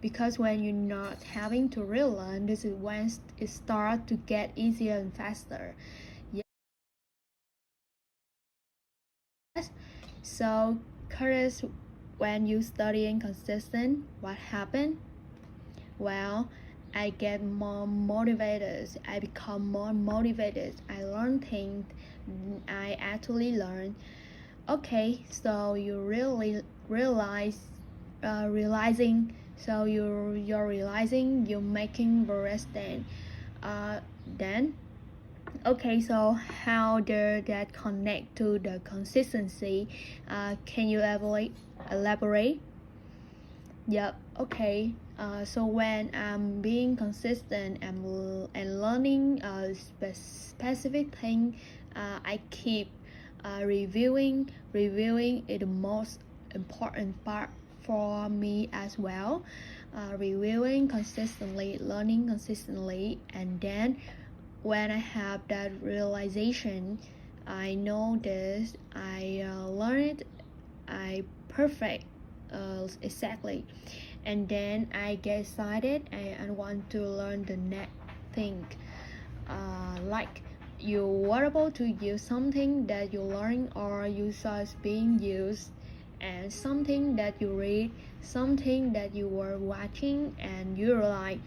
because when you're not having to relearn, this is when it starts to get easier and faster. Yes. So, Curtis, when you studying consistent, what happened? Well, I get more motivated. I become more motivated. I learn things. I actually learn. Okay, so you really realizing. So you're realizing you're making progress then. Okay, so how does that connect to the consistency? Can you elaborate? Yep. Okay. So when I'm being consistent and learning a specific thing, I keep reviewing is the most important part for me as well. Reviewing consistently, learning consistently, and then when I have that realization, I know this, I learn it, I perfect exactly, and then I get excited and I want to learn the next thing. Like you were able to use something that you learn or you saw is being used, and something that you read, something that you were watching, and you're like,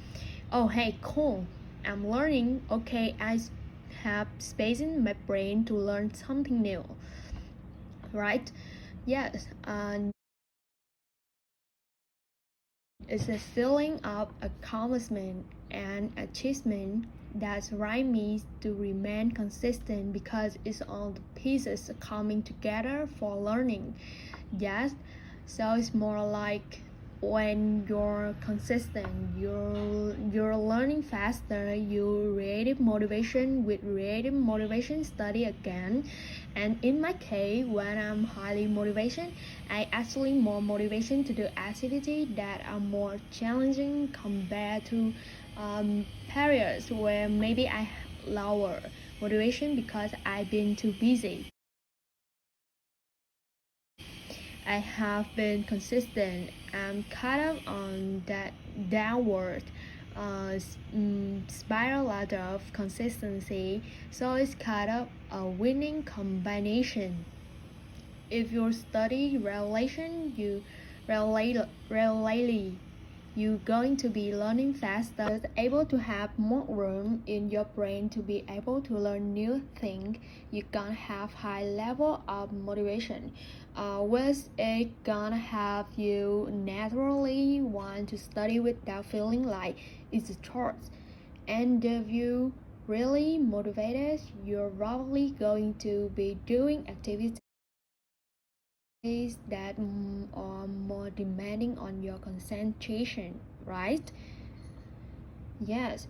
oh hey, cool, I'm learning. Okay, I have space in my brain to learn something new, right? Yes, and it's a feeling of accomplishment and achievement that drives me to remain consistent because it's all the pieces coming together for learning. Yes, so it's more like when you're consistent, you're learning faster. You creative motivation, with creative motivation study again. And in my case, when I'm highly motivation, I actually more motivation to do activity that are more challenging compared to periods where maybe I lower motivation because I've been too busy. I have been consistent. I'm caught up on that downward spiral ladder of consistency, so it's kind of a winning combination. If you study relation, really you're going to be learning faster, able to have more room in your brain to be able to learn new things. You're gonna have high level of motivation, which it gonna have you naturally want to study without feeling like it's a chore. And if you really motivated, you're probably going to be doing activities that are more demanding on your concentration, right? Yes.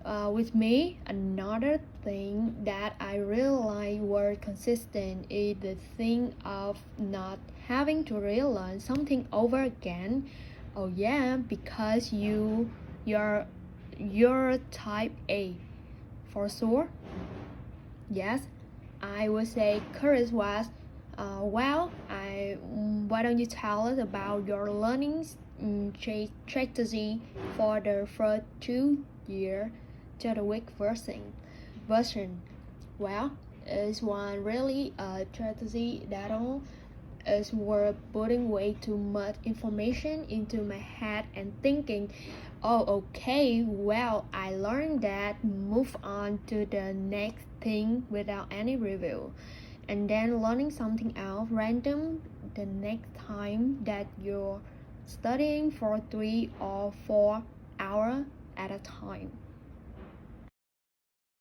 With me, another thing that I realized were consistent is the thing of not having to relearn something over again. Oh yeah, because you're type A for sure. Yes, I would say Curtis was. Why don't you tell us about your learning strategy for the first 2 year to the week version? Well, it's one really strategy that all is worth putting way too much information into my head and thinking, oh, okay, well, I learned that, move on to the next thing without any review. And then learning something else random the next time that you're studying for 3 or 4 hours at a time.